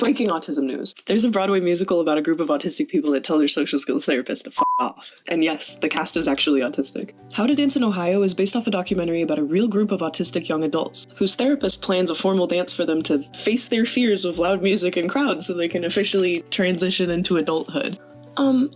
Breaking autism news. There's a Broadway musical about a group of autistic people that tell their social skills therapist to f off. And yes, the cast is actually autistic. How to Dance in Ohio is based off a documentary about a real group of autistic young adults, whose therapist plans a formal dance for them to face their fears of loud music and crowds so they can officially transition into adulthood.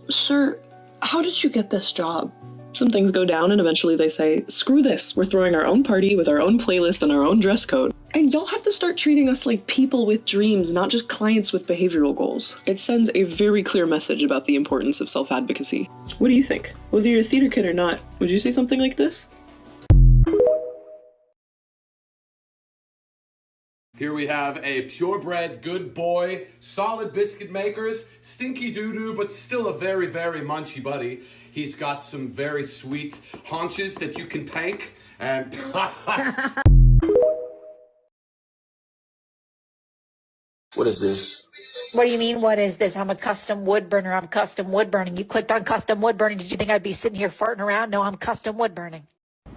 Sir, how did you get this job? Some things go down and eventually they say, screw this, we're throwing our own party with our own playlist and our own dress code. And y'all have to start treating us like people with dreams, not just clients with behavioral goals. It sends a very clear message about the importance of self-advocacy. What do you think? Whether you're a theater kid or not, would you say something like this? Here we have a purebred good boy, solid biscuit makers, stinky doo-doo, but still a very, very munchy buddy. He's got some very sweet haunches that you can pank, and What is this? What do you mean, what is this? I'm a custom wood burner. I'm custom wood burning. You clicked on custom wood burning. Did you think I'd be sitting here farting around? No, I'm custom wood burning.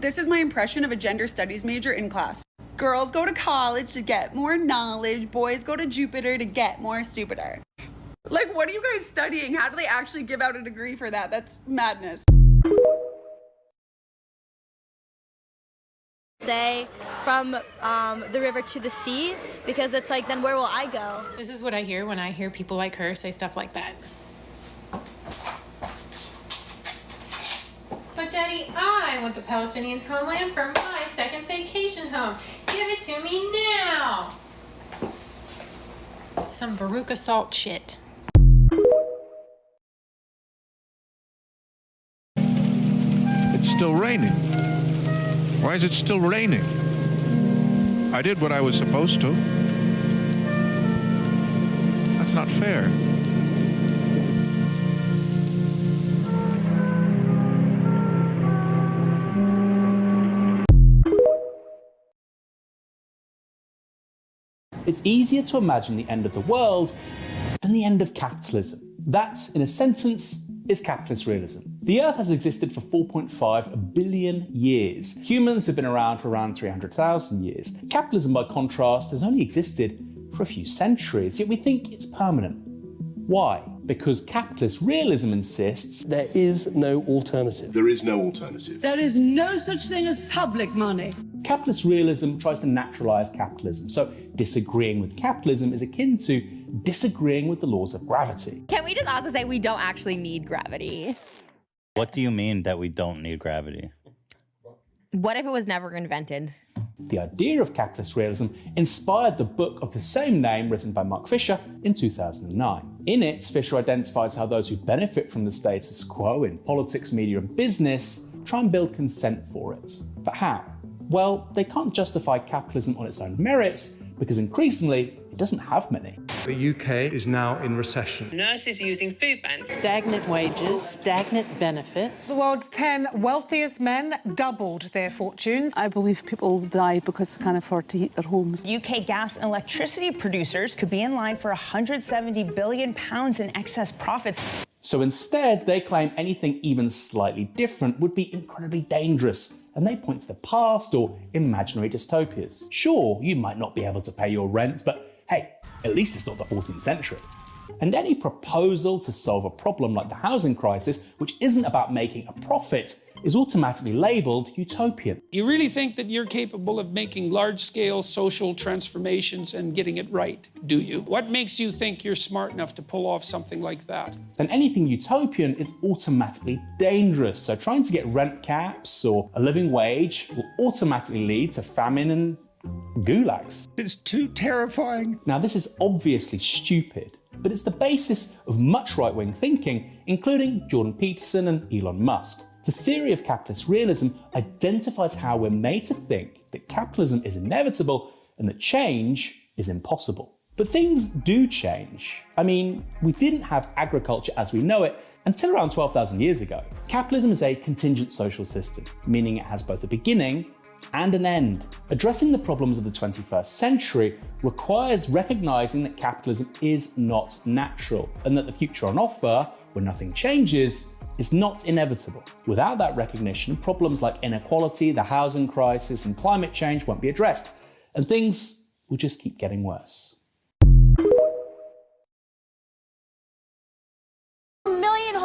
This is my impression of a gender studies major in class. Girls go to college to get more knowledge. Boys go to Jupiter to get more stupider. Like, what are you guys studying? How do they actually give out a degree for that? That's madness. Say from the river to the sea, because it's like, then where will I go? This is what I hear when I hear people like her say stuff like that. But Daddy, I want the Palestinians' homeland for my second vacation home. Give it to me now. Some Baruch assault shit. It's still raining. Why is it still raining? I did what I was supposed to. That's not fair. It's easier to imagine the end of the world than the end of capitalism. That, in a sentence, is capitalist realism. The Earth has existed for 4.5 billion years. Humans have been around for around 300,000 years. Capitalism, by contrast, has only existed for a few centuries, yet we think it's permanent. Why? Because capitalist realism insists There is no alternative. There is no alternative. There is no such thing as public money. capitalist realism tries to naturalize capitalism. So disagreeing with capitalism is akin to disagreeing with the laws of gravity. Can we just also say we don't actually need gravity? What do you mean that we don't need gravity? What if it was never invented? The idea of capitalist realism inspired the book of the same name written by Mark Fisher in 2009. In it, Fisher identifies how those who benefit from the status quo in politics, media and business try and build consent for it. But how? Well, they can't justify capitalism on its own merits because increasingly it doesn't have many. The UK is now in recession. Nurses using food banks. Stagnant wages, stagnant benefits. The world's 10 wealthiest men doubled their fortunes. I believe people die because they can't afford to heat their homes. UK gas and electricity producers could be in line for £170 billion in excess profits. So instead, they claim anything even slightly different would be incredibly dangerous, and they point to the past or imaginary dystopias. Sure, you might not be able to pay your rent, but hey, at least it's not the 14th century. And any proposal to solve a problem like the housing crisis, which isn't about making a profit, is automatically labelled utopian. You really think that you're capable of making large-scale social transformations and getting it right, do you? What makes you think you're smart enough to pull off something like that? Then anything utopian is automatically dangerous, so trying to get rent caps or a living wage will automatically lead to famine and gulags. It's too terrifying. Now this is obviously stupid, but it's the basis of much right-wing thinking, including Jordan Peterson and Elon Musk. The theory of capitalist realism identifies how we're made to think that capitalism is inevitable and that change is impossible. But things do change. I mean, we didn't have agriculture as we know it until around 12,000 years ago. Capitalism is a contingent social system, meaning it has both a beginning and an end. Addressing the problems of the 21st century requires recognizing that capitalism is not natural and that the future on offer, when nothing changes, is not inevitable. Without that recognition, problems like inequality, the housing crisis, and climate change won't be addressed, and things will just keep getting worse.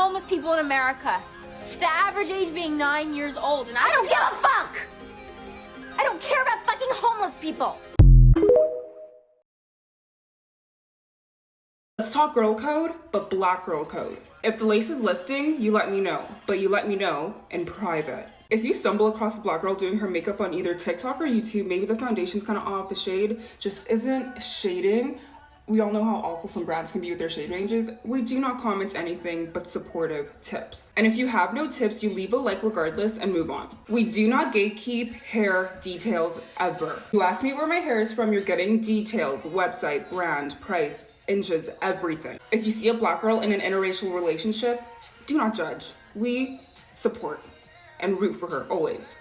homeless people in America. The average age being 9 years old, and I don't give a fuck! I don't care about fucking homeless people! Let's talk girl code, but black girl code. If the lace is lifting, you let me know, but you let me know in private. If you stumble across a black girl doing her makeup on either TikTok or YouTube, maybe the foundation's kind of off, the shade just isn't shading. We all know how awful some brands can be with their shade ranges. We do not comment anything but supportive tips. And if you have no tips, you leave a like regardless and move on. We do not gatekeep hair details ever. You ask me where my hair is from, you're getting details, website, brand, price, inches, everything. If you see a black girl in an interracial relationship, do not judge. We support and root for her always.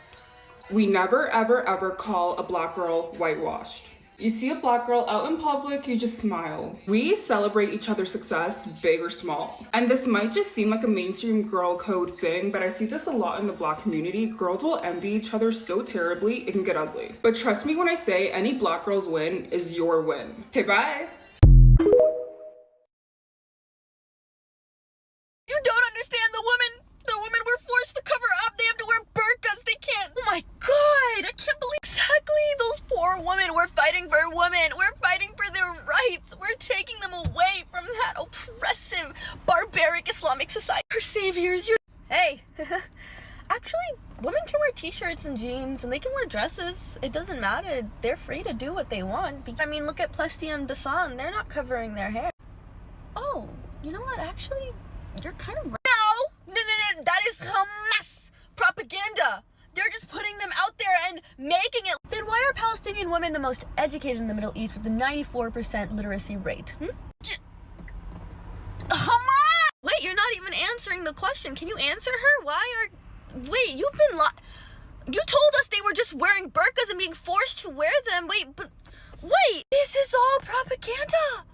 We never, ever, ever call a black girl whitewashed. You see a black girl out in public, you just smile. We celebrate each other's success, big or small. And this might just seem like a mainstream girl code thing, but I see this a lot in the black community. Girls will envy each other so terribly, it can get ugly. But trust me when I say any black girl's win is your win. Okay, bye. You don't understand the women. The women were forced to cover up. They have to wear burqas. They can't. Oh my God, I can't believe exactly those poor women. We're fighting for women. We're fighting for their rights. We're taking them away from that oppressive, barbaric Islamic society. Our saviors, you're... Hey, actually, women can wear t-shirts and jeans and they can wear dresses. It doesn't matter. They're free to do what they want. I mean, look at Plesty and Basan. They're not covering their hair. Oh, you know what? Actually, you're kind of right. No, that is Hamas propaganda. They're just putting them out there and making it. Then why are Palestinian women the most educated in the Middle East with a 94% literacy rate? Hamas! Wait, you're not even answering the question. Can you answer her? Wait, you've been you told us they were just wearing burqas and being forced to wear them. Wait, this is all propaganda.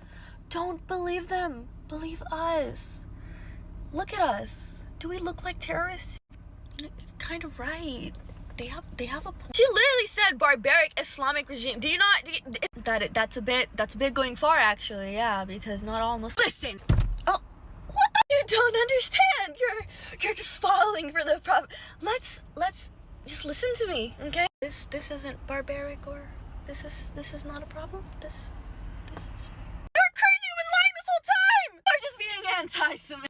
Don't believe them. Believe us. Look at us. Do we look like terrorists? You're kind of right. They have a point. She literally said barbaric Islamic regime. Do you not? That's a bit going far, actually. Yeah, because not all Muslims. Listen. Oh, what the? You don't understand. You're just falling for the Let's just listen to me, okay? This isn't barbaric, or this is not a problem. This is. You're crazy. You've been lying this whole time. You're just being anti-Semitic.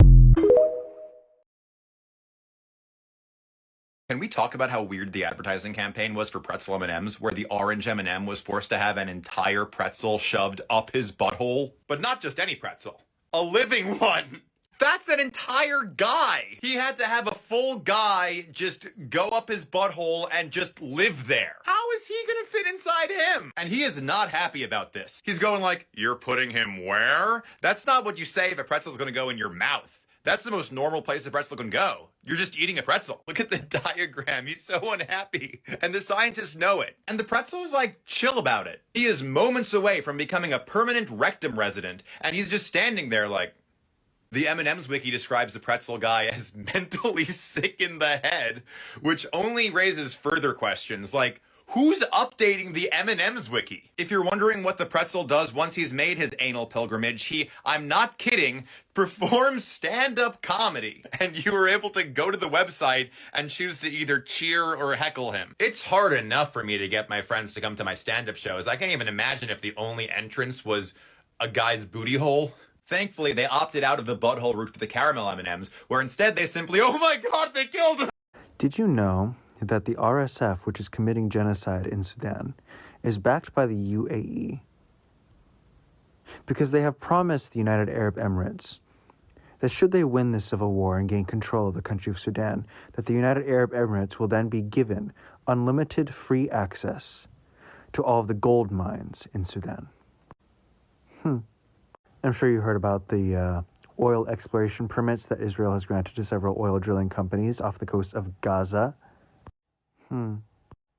Can we talk about how weird the advertising campaign was for pretzel M&Ms, where the orange M&M was forced to have an entire pretzel shoved up his butthole? But not just any pretzel. A living one! That's an entire guy! He had to have a full guy just go up his butthole and just live there. How is he gonna fit inside him? And he is not happy about this. He's going like, you're putting him where? That's not what you say if a pretzel's gonna go in your mouth. That's the most normal place a pretzel can go. You're just eating a pretzel. Look at the diagram. He's so unhappy. And the scientists know it. And the pretzel's like, chill about it. He is moments away from becoming a permanent rectum resident. And he's just standing there like, the M&M's wiki describes the pretzel guy as mentally sick in the head, which only raises further questions like, who's updating the M&M's wiki? If you're wondering what the pretzel does once he's made his anal pilgrimage, he, I'm not kidding, performs stand-up comedy. And you were able to go to the website and choose to either cheer or heckle him. It's hard enough for me to get my friends to come to my stand-up shows. I can't even imagine if the only entrance was a guy's booty hole. Thankfully, they opted out of the butthole route for the caramel M&Ms, where instead they simply, oh my God, they killed him! Did you know that the RSF, which is committing genocide in Sudan, is backed by the UAE? Because they have promised the United Arab Emirates that should they win this civil war and gain control of the country of Sudan, that the United Arab Emirates will then be given unlimited free access to all of the gold mines in Sudan. I'm sure you heard about the oil exploration permits that Israel has granted to several oil drilling companies off the coast of Gaza. And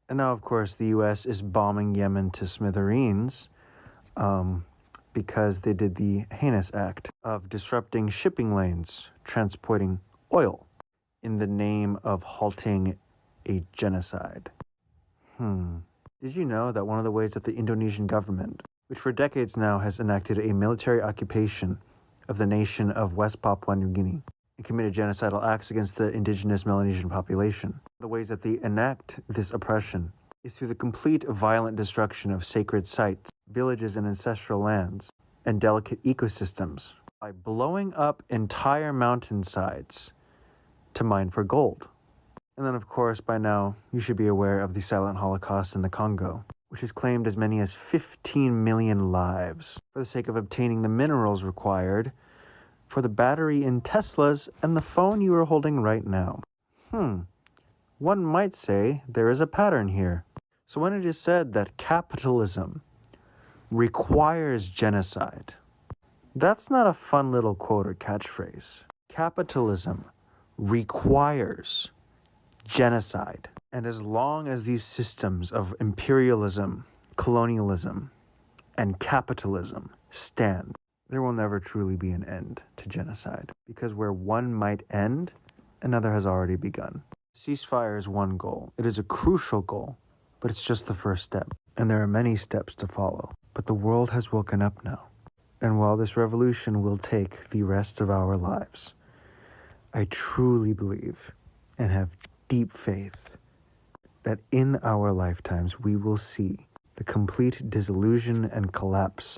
now, of course, the U.S. is bombing Yemen to smithereens because they did the heinous act of disrupting shipping lanes, transporting oil in the name of halting a genocide. Did you know that one of the ways that the Indonesian government, which for decades now has enacted a military occupation of the nation of West Papua New Guinea, and committed genocidal acts against the indigenous Melanesian population. The ways that they enact this oppression is through the complete violent destruction of sacred sites, villages and ancestral lands, and delicate ecosystems by blowing up entire mountainsides to mine for gold. And then, of course, by now, you should be aware of the silent Holocaust in the Congo, which has claimed as many as 15 million lives for the sake of obtaining the minerals required for the battery in Teslas and the phone you are holding right now. One might say there is a pattern here. So when it is said that capitalism requires genocide, that's not a fun little quote or catchphrase. Capitalism requires genocide. And as long as these systems of imperialism, colonialism, and capitalism stand, there will never truly be an end to genocide. Because where one might end, another has already begun. Ceasefire is one goal. It is a crucial goal, but it's just the first step. And there are many steps to follow. But the world has woken up now. And while this revolution will take the rest of our lives, I truly believe and have deep faith that in our lifetimes we will see the complete dissolution and collapse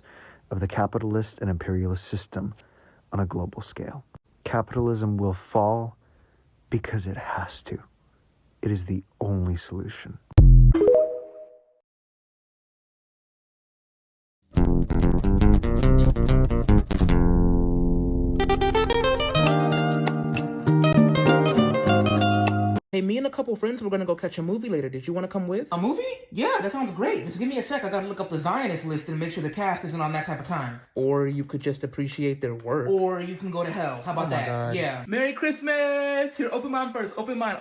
of the capitalist and imperialist system on a global scale. Capitalism will fall because it has to. It is the only solution. Hey, me and a couple friends, we're gonna go catch a movie later. Did you want to come with? A movie? Yeah, that sounds great. Just give me a sec. I gotta look up the Zionist list and make sure the cast isn't on that type of time. Or you could just appreciate their work. Or you can go to hell. How about that? God. Yeah. Merry Christmas! Here, open mine first. Open mine.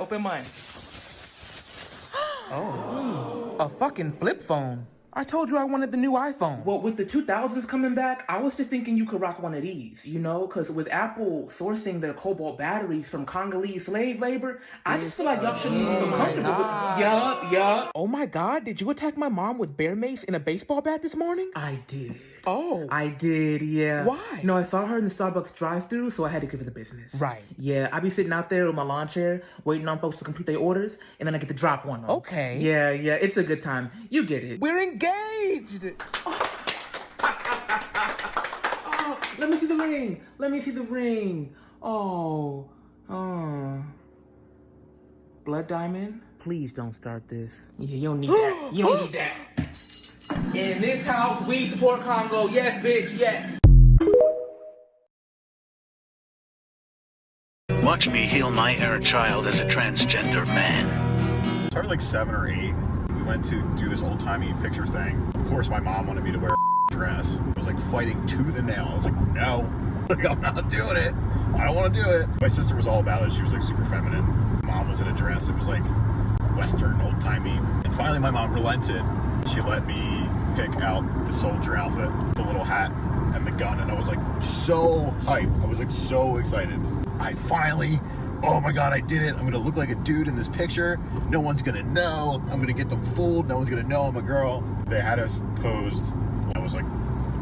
Oh. A fucking flip phone. I told you I wanted the new iPhone. Well, with the 2000s coming back, I was just thinking you could rock one of these, you know? Because with Apple sourcing their cobalt batteries from Congolese slave labor, I just feel like y'all shouldn't even feel comfortable with it. Yup. Oh my God, did you attack my mom with bear mace in a baseball bat this morning? I did. Oh. I did, yeah. Why? No, I saw her in the Starbucks drive-thru, so I had to give her the business. Right. Yeah, I be sitting out there with my lawn chair, waiting on folks to complete their orders, and then I get to drop one on them. Okay. Yeah, it's a good time. You get it. We're engaged! Oh, let me see the ring. Oh. Blood diamond? Please don't start this. Yeah, you don't need that. You don't need that. In this house, we support Congo. Yes, bitch, yes. Watch me heal my inner child as a transgender man. Started like 7 or 8. We went to do this old-timey picture thing. Of course, my mom wanted me to wear a dress. I was like fighting tooth and nail. I was like, no, like, I'm not doing it. I don't want to do it. My sister was all about it. She was like super feminine. Mom was in a dress. It was like Western, old-timey. And finally, my mom relented. She let me pick out the soldier outfit, the little hat, and the gun, and I was like so hyped. I was like so excited. Oh my God, I did it. I'm gonna look like a dude in this picture. No one's gonna know. I'm gonna get them fooled. No one's gonna know I'm a girl. They had us posed. I was like,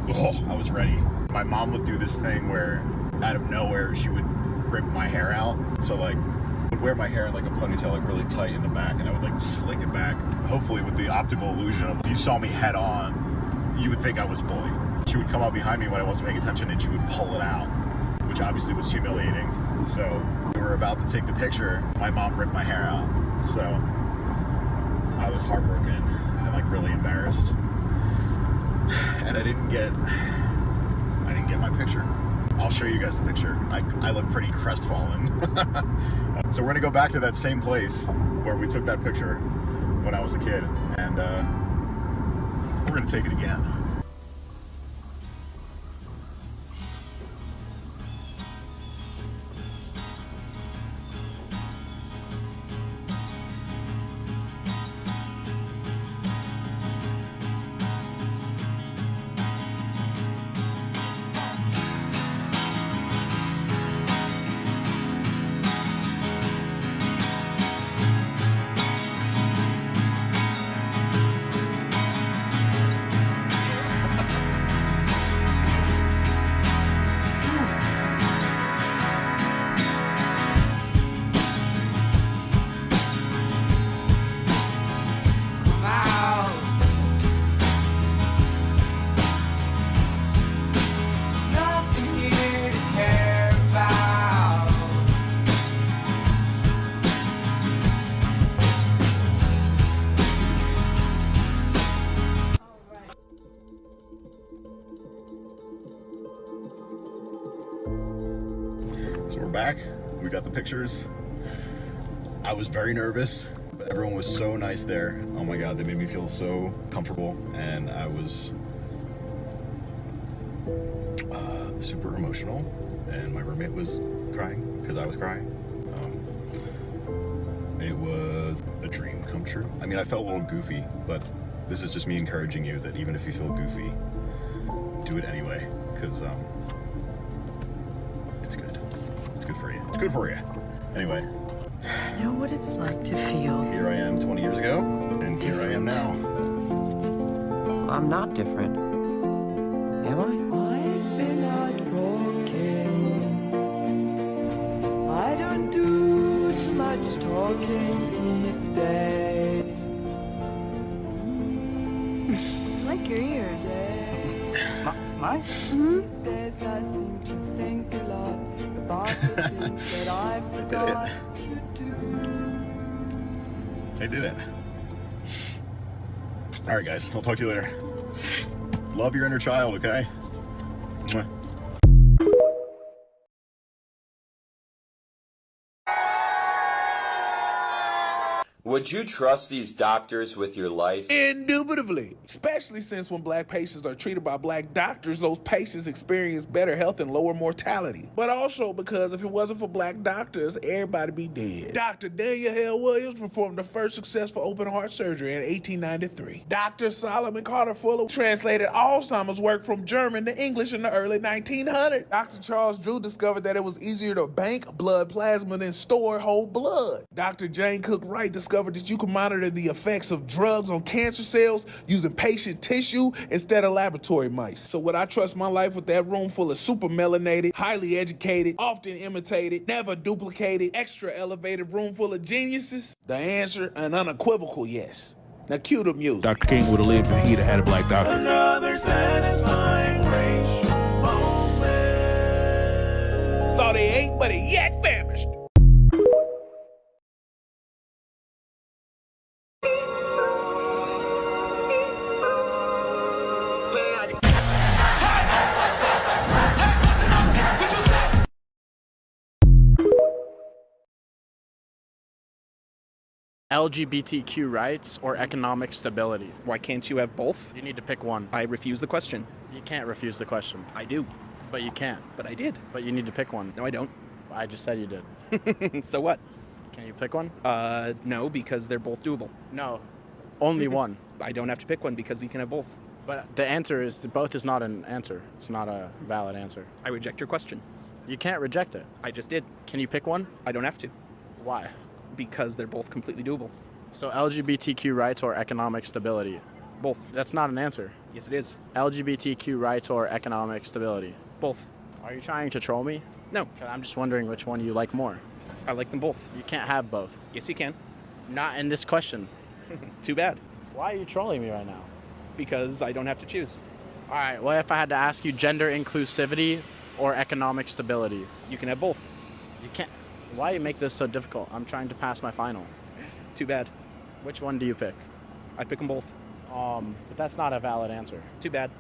oh, I was ready. My mom would do this thing where out of nowhere she would rip my hair out. So like, I would wear my hair in like a ponytail, like really tight in the back, and I would like slick it back. Hopefully with the optical illusion of if you saw me head on, you would think I was a boy. She would come up behind me when I wasn't paying attention and she would pull it out, which obviously was humiliating. So we were about to take the picture. My mom ripped my hair out. So I was heartbroken and like really embarrassed. And I didn't get my picture. I'll show you guys the picture. I look pretty crestfallen. So we're gonna go back to that same place where we took that picture when I was a kid, and we're gonna take it again. back. We got the pictures. I was very nervous, but everyone was so nice there. Oh my God, they made me feel so comfortable, and I was super emotional, and my roommate was crying because I was crying. It was a dream come true. I mean, I felt a little goofy, but this is just me encouraging you that even if you feel goofy, do it anyway, because it's good. It's good for you. It's good for you. Anyway. I know what it's like to feel. Here I am 20 years ago, and different. Here I am now. I'm not different. Am I? I've been heartbroken. I don't do too much talking these days. I like your ears. Mine? These days I seem to think a lot about the things that I forgot to do. I did it. All right, guys. I'll talk to you later. Love your inner child, okay? Mwah. Would you trust these doctors with your life? Indubitably, especially since when black patients are treated by black doctors, those patients experience better health and lower mortality. But also because if it wasn't for black doctors, everybody'd be dead. Dr. Daniel Hale Williams performed the first successful open heart surgery in 1893. Dr. Solomon Carter Fuller translated Alzheimer's work from German to English in the early 1900s. Dr. Charles Drew discovered that it was easier to bank blood plasma than store whole blood. Dr. Jane Cook Wright discovered that you can monitor the effects of drugs on cancer cells using patient tissue instead of laboratory mice. So would I trust my life with that room full of super melanated, highly educated, often imitated, never duplicated, extra elevated room full of geniuses? The answer, an unequivocal yes. Now cue the music. Dr. King would have lived and he'd have had a black doctor. Another satisfying racial moment. Thought he ate, but he yet famished. LGBTQ rights or economic stability? Why can't you have both? You need to pick one. I refuse the question. You can't refuse the question. I do. But you can't. But I did. But you need to pick one. No, I don't. I just said you did. So what? Can you pick one? No, because they're both doable. No. Only one. I don't have to pick one because you can have both. But the answer is both is not an answer. It's not a valid answer. I reject your question. You can't reject it. I just did. Can you pick one? I don't have to. Why? Because they're both completely doable. So LGBTQ rights or economic stability? Both. That's not an answer. Yes, it is. LGBTQ rights or economic stability? Both. Are you trying to troll me? No. I'm just wondering which one you like more. I like them both. You can't have both. Yes, you can. Not in this question. Too bad. Why are you trolling me right now? Because I don't have to choose. All right, what if I had to ask you gender inclusivity or economic stability? You can have both. You can't. Why you make this so difficult? I'm trying to pass my final. Too bad. Which one do you pick? I'd pick them both. But that's not a valid answer. Too bad.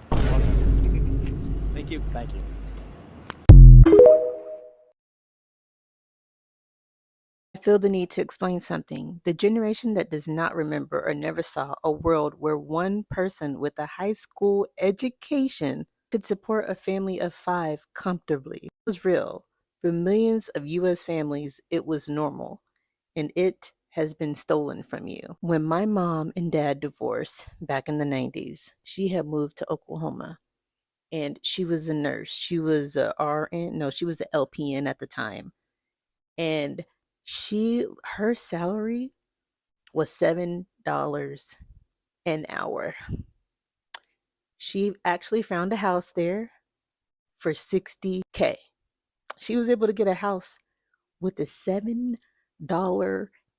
Thank you. Thank you. I feel the need to explain something. The generation that does not remember or never saw a world where one person with a high school education could support a family of 5 comfortably. It was real. For millions of U.S. families, it was normal, and it has been stolen from you. When my mom and dad divorced back in the 90s, she had moved to Oklahoma, and she was a nurse. She was a RN, no, she was an LPN at the time, and her salary was $7 an hour. She actually found a house there for $60K. She was able to get a house with a $7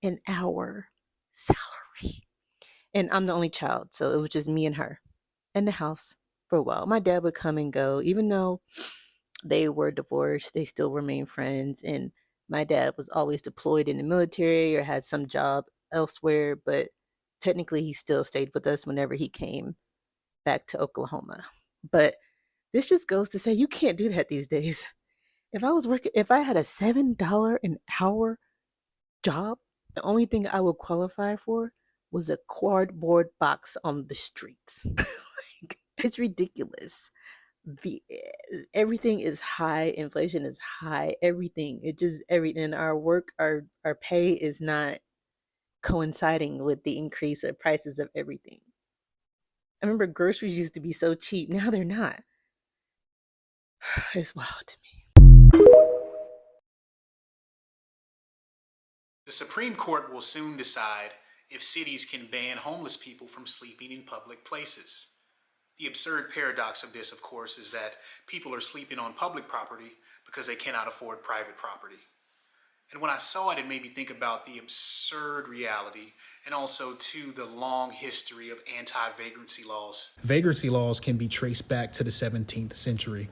an hour salary. And I'm the only child, so it was just me and her in the house for a while. My dad would come and go. Even though they were divorced, they still remained friends, and my dad was always deployed in the military or had some job elsewhere, but technically he still stayed with us whenever he came back to Oklahoma. But this just goes to say you can't do that these days. If I had a $7 an hour job, the only thing I would qualify for was a cardboard box on the streets. Like, it's ridiculous. Everything is high, inflation is high, everything. Everything. Our pay is not coinciding with the increase of prices of everything. I remember groceries used to be so cheap, now they're not. It's wild to me. The Supreme Court will soon decide if cities can ban homeless people from sleeping in public places. The absurd paradox of this, of course, is that people are sleeping on public property because they cannot afford private property. And when I saw it, it made me think about the absurd reality and also, too, the long history of anti-vagrancy laws. Vagrancy laws can be traced back to the 17th century.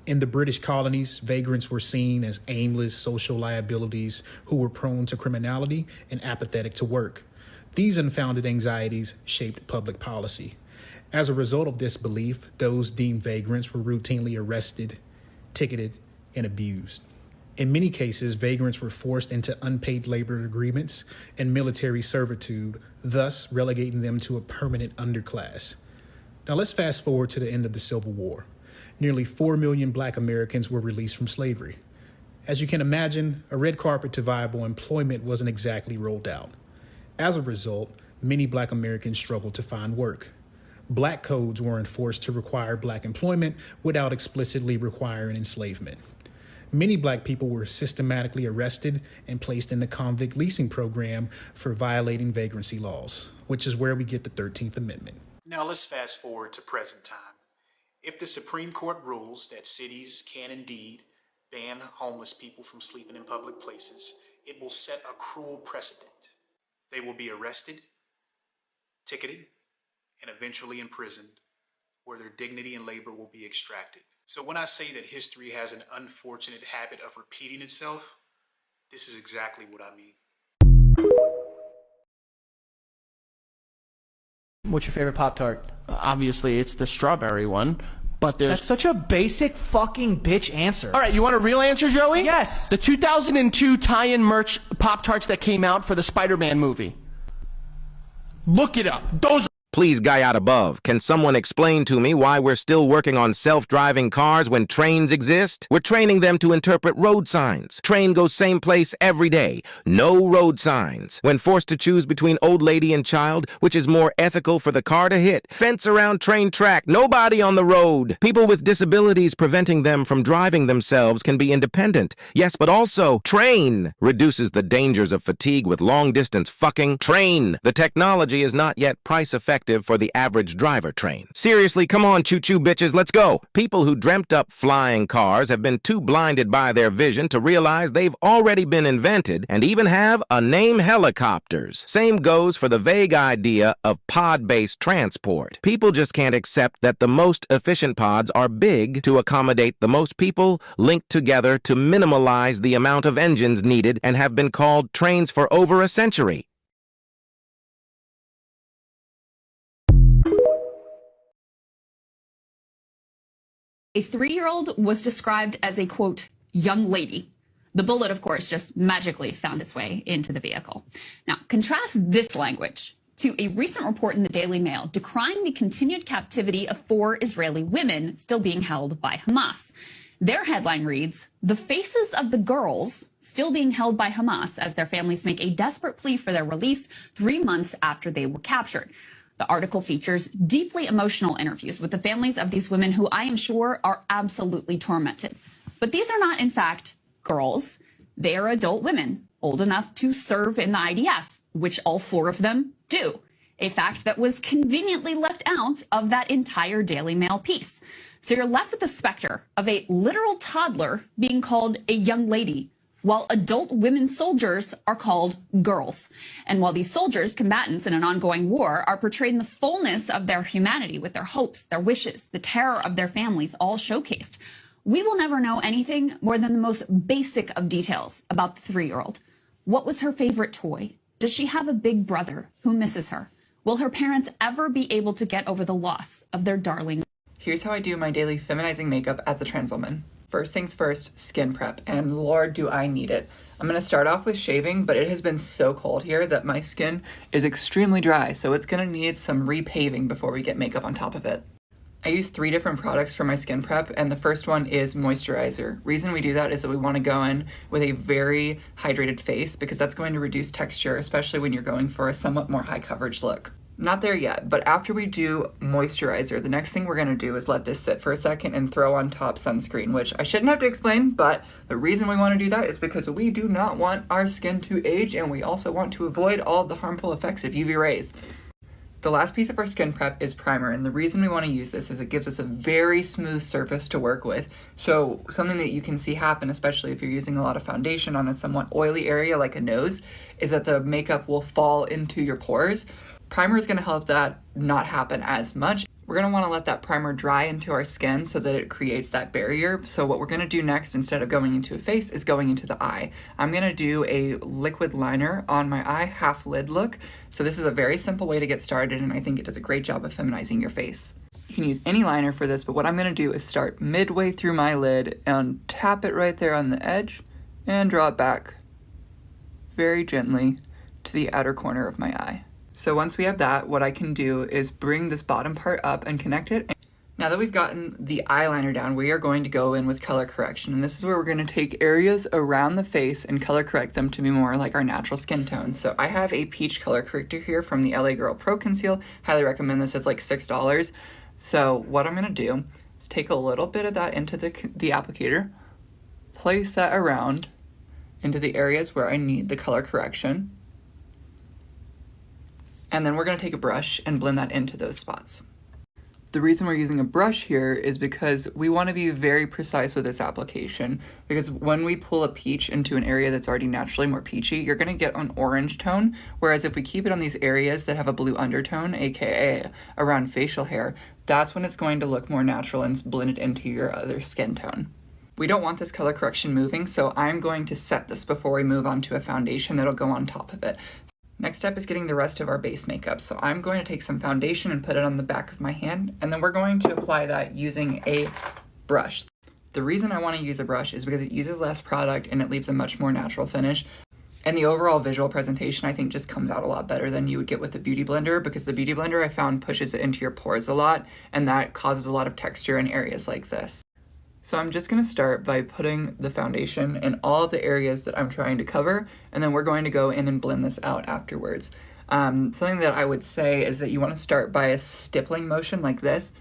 In the British colonies, vagrants were seen as aimless social liabilities who were prone to criminality and apathetic to work. These unfounded anxieties shaped public policy. As a result of this belief, those deemed vagrants were routinely arrested, ticketed, and abused. In many cases, vagrants were forced into unpaid labor agreements and military servitude, thus relegating them to a permanent underclass. Now let's fast forward to the end of the Civil War. Nearly 4 million Black Americans were released from slavery. As you can imagine, a red carpet to viable employment wasn't exactly rolled out. As a result, many Black Americans struggled to find work. Black codes were enforced to require Black employment without explicitly requiring enslavement. Many Black people were systematically arrested and placed in the convict leasing program for violating vagrancy laws, which is where we get the 13th Amendment. Now let's fast forward to present time. If the Supreme Court rules that cities can indeed ban homeless people from sleeping in public places, it will set a cruel precedent. They will be arrested, ticketed, and eventually imprisoned, where their dignity and labor will be extracted. So when I say that history has an unfortunate habit of repeating itself, this is exactly what I mean. What's your favorite Pop-Tart? Obviously, it's the strawberry one, but there's... That's such a basic fucking bitch answer. All right, you want a real answer, Joey? Yes. The 2002 tie-in merch Pop-Tarts that came out for the Spider-Man movie. Look it up. Those... Please, guy out above, can someone explain to me why we're still working on self-driving cars when trains exist? We're training them to interpret road signs. Train goes same place every day. No road signs. When forced to choose between old lady and child, which is more ethical for the car to hit? Fence around train track. Nobody on the road. People with disabilities preventing them from driving themselves can be independent. Yes, but also train reduces the dangers of fatigue with long-distance fucking train. The technology is not yet price-effective for the average driver train. Seriously, come on, choo-choo bitches, let's go. People who dreamt up flying cars have been too blinded by their vision to realize they've already been invented and even have a name: helicopters. Same goes for the vague idea of pod-based transport. People just can't accept that the most efficient pods are big to accommodate the most people, linked together to minimalize the amount of engines needed, and have been called trains for over a century. A 3-year-old was described as a, quote, young lady. The bullet, of course, just magically found its way into the vehicle. Now, contrast this language to a recent report in the Daily Mail decrying the continued captivity of 4 Israeli women still being held by Hamas. Their headline reads, "The faces of the girls still being held by Hamas as their families make a desperate plea for their release 3 months after they were captured." The article features deeply emotional interviews with the families of these women who I am sure are absolutely tormented. But these are not, in fact, girls. They are adult women, old enough to serve in the IDF, which all 4 of them do. A fact that was conveniently left out of that entire Daily Mail piece. So you're left with the specter of a literal toddler being called a young lady, while adult women soldiers are called girls. And while these soldiers, combatants in an ongoing war, are portrayed in the fullness of their humanity with their hopes, their wishes, the terror of their families all showcased, we will never know anything more than the most basic of details about the 3-year-old. What was her favorite toy? Does she have a big brother who misses her? Will her parents ever be able to get over the loss of their darling? Here's how I do my daily feminizing makeup as a trans woman. First things first, skin prep, and Lord, do I need it. I'm gonna start off with shaving, but it has been so cold here that my skin is extremely dry, so it's gonna need some repaving before we get makeup on top of it. I use 3 different products for my skin prep, and the first one is moisturizer. Reason we do that is that we want to go in with a very hydrated face because that's going to reduce texture, especially when you're going for a somewhat more high coverage look. Not there yet, but after we do moisturizer, the next thing we're going to do is let this sit for a second and throw on top sunscreen, which I shouldn't have to explain, but the reason we want to do that is because we do not want our skin to age, and we also want to avoid all of the harmful effects of UV rays. The last piece of our skin prep is primer, and the reason we want to use this is it gives us a very smooth surface to work with. So something that you can see happen, especially if you're using a lot of foundation on a somewhat oily area like a nose, is that the makeup will fall into your pores. Primer is going to help that not happen as much. We're going to want to let that primer dry into our skin so that it creates that barrier. So what we're going to do next, instead of going into a face, is going into the eye. I'm going to do a liquid liner on my eye, half lid look. So this is a very simple way to get started, and I think it does a great job of feminizing your face. You can use any liner for this, but what I'm going to do is start midway through my lid and tap it right there on the edge and draw it back very gently to the outer corner of my eye. So once we have that, what I can do is bring this bottom part up and connect it. Now that we've gotten the eyeliner down, we are going to go in with color correction. And this is where we're going to take areas around the face and color correct them to be more like our natural skin tones. So I have a peach color corrector here from the LA Girl Pro Conceal. Highly recommend this. It's like $6. So what I'm going to do is take a little bit of that into the applicator, place that around into the areas where I need the color correction. And then we're going to take a brush and blend that into those spots. The reason we're using a brush here is because we want to be very precise with this application, because when we pull a peach into an area that's already naturally more peachy, you're going to get an orange tone, whereas if we keep it on these areas that have a blue undertone, aka around facial hair, that's when it's going to look more natural and blend it into your other skin tone. We don't want this color correction moving, so I'm going to set this before we move on to a foundation that'll go on top of it. Next step is getting the rest of our base makeup. So I'm going to take some foundation and put it on the back of my hand, and then we're going to apply that using a brush. The reason I want to use a brush is because it uses less product and it leaves a much more natural finish. And the overall visual presentation, I think, just comes out a lot better than you would get with the Beauty Blender, because the Beauty Blender, I found, pushes it into your pores a lot, and that causes a lot of texture in areas like this. So I'm just going to start by putting the foundation in all of the areas that I'm trying to cover, and then we're going to go in and blend this out afterwards. Something that I would say is that you want to start by a stippling motion like this,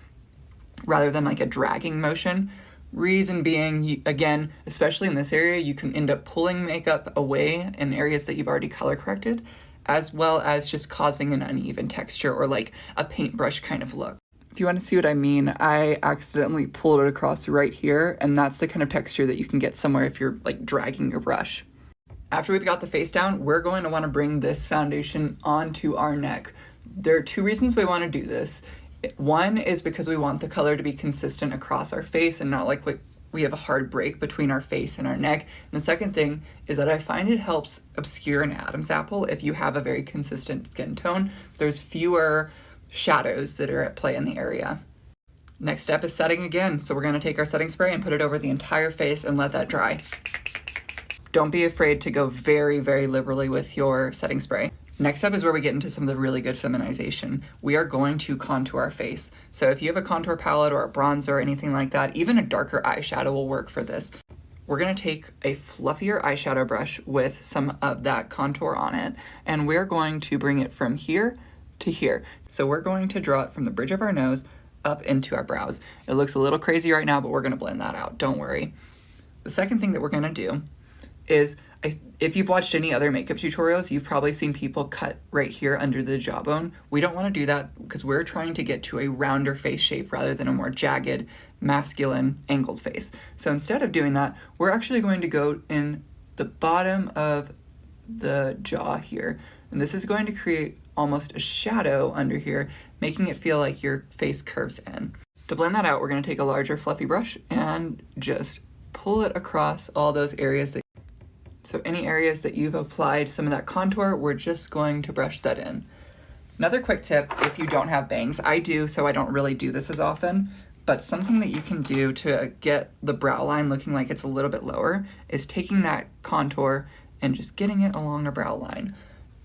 rather than like a dragging motion. Reason being, again, especially in this area, you can end up pulling makeup away in areas that you've already color corrected, as well as just causing an uneven texture or like a paintbrush kind of look. If you want to see what I mean, I accidentally pulled it across right here, and that's the kind of texture that you can get somewhere if you're like dragging your brush. After we've got the face down, we're going to want to bring this foundation onto our neck. There are 2 reasons we want to do this. One is because we want the color to be consistent across our face and not like we have a hard break between our face and our neck. And the second thing is that I find it helps obscure an Adam's apple if you have a very consistent skin tone. There's fewer shadows that are at play in the area. Next step is setting again. So we're going to take our setting spray and put it over the entire face and let that dry. Don't be afraid to go very, very liberally with your setting spray. Next up is where we get into some of the really good feminization. We are going to contour our face. So if you have a contour palette or a bronzer or anything like that, even a darker eyeshadow will work for this. We're going to take a fluffier eyeshadow brush with some of that contour on it, and we're going to bring it from here to here. So we're going to draw it from the bridge of our nose up into our brows. It looks a little crazy right now, but we're going to blend that out. Don't worry. The second thing that we're going to do is, if you've watched any other makeup tutorials, you've probably seen people cut right here under the jawbone. We don't want to do that because we're trying to get to a rounder face shape rather than a more jagged, masculine, angled face. So instead of doing that, we're actually going to go in the bottom of the jaw here. And this is going to create almost a shadow under here, making it feel like your face curves in. To blend that out, we're going to take a larger fluffy brush and just pull it across all those areas. So any areas that you've applied some of that contour, we're just going to brush that in. Another quick tip, if you don't have bangs, I do, so I don't really do this as often, But something that you can do to get the brow line looking like it's a little bit lower is taking that contour and just getting it along the brow line.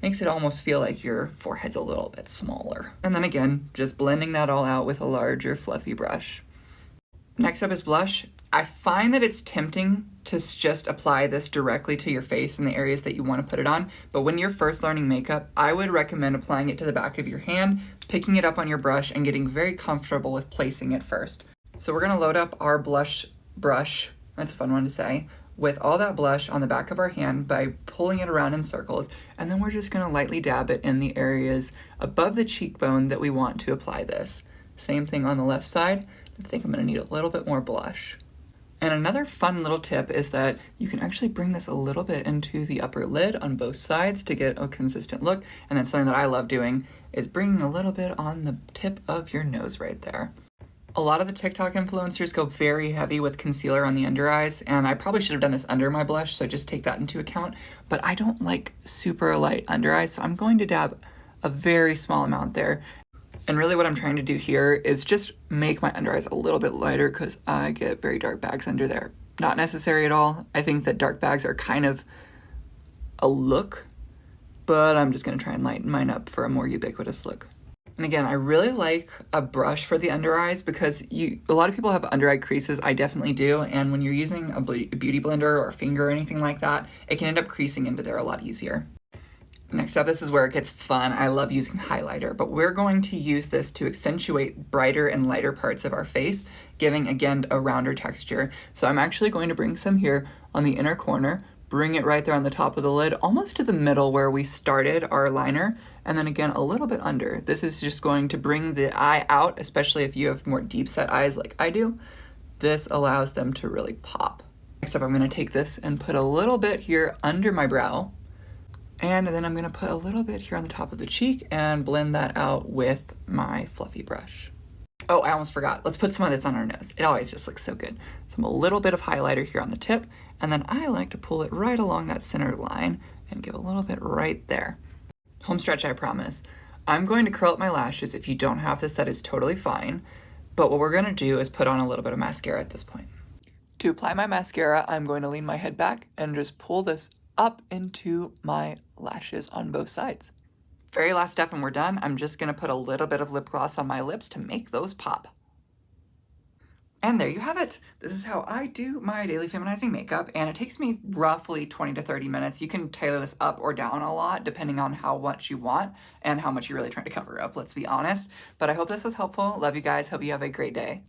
Makes it almost feel like your forehead's a little bit smaller. And then again, just blending that all out with a larger fluffy brush. Next up is blush. I find that it's tempting to just apply this directly to your face in the areas that you want to put it on, but when you're first learning makeup, I would recommend applying it to the back of your hand, picking it up on your brush, and getting very comfortable with placing it first. So we're gonna load up our blush brush, that's a fun one to say, with all that blush on the back of our hand by pulling it around in circles, and then we're just gonna lightly dab it in the areas above the cheekbone that we want to apply this. Same thing on the left side. I think I'm gonna need a little bit more blush. And another fun little tip is that you can actually bring this a little bit into the upper lid on both sides to get a consistent look. And then something that I love doing is bringing a little bit on the tip of your nose right there. A lot of the TikTok influencers go very heavy with concealer on the under eyes, and I probably should have done this under my blush, so just take that into account. But I don't like super light under eyes, so I'm going to dab a very small amount there. And really what I'm trying to do here is just make my under eyes a little bit lighter because I get very dark bags under there. Not necessary at all. I think that dark bags are kind of a look, but I'm just going to try and lighten mine up for a more ubiquitous look. And again, I really like a brush for the under eyes because a lot of people have under eye creases. I definitely do. And when you're using a beauty blender or a finger or anything like that, it can end up creasing into there a lot easier. Next up, this is where it gets fun. I love using highlighter, but we're going to use this to accentuate brighter and lighter parts of our face, giving, again, a rounder texture. So I'm actually going to bring some here on the inner corner, bring it right there on the top of the lid, almost to the middle where we started our liner, and then again, a little bit under. This is just going to bring the eye out, especially if you have more deep set eyes like I do. This allows them to really pop. Next up, I'm gonna take this and put a little bit here under my brow, and then I'm gonna put a little bit here on the top of the cheek and blend that out with my fluffy brush. Oh, I almost forgot. Let's put some of this on our nose. It always just looks so good. So a little bit of highlighter here on the tip, and then I like to pull it right along that center line and give a little bit right there. Home stretch, I promise. I'm going to curl up my lashes. If you don't have this, that is totally fine. But what we're gonna do is put on a little bit of mascara at this point. To apply my mascara, I'm going to lean my head back and just pull this up into my lashes on both sides. Very last step and we're done. I'm just gonna put a little bit of lip gloss on my lips to make those pop. And there you have it. This is how I do my daily feminizing makeup, and it takes me roughly 20 to 30 minutes. You can tailor this up or down a lot depending on how much you want and how much you're really trying to cover up, let's be honest. But I hope this was helpful. Love you guys. Hope you have a great day.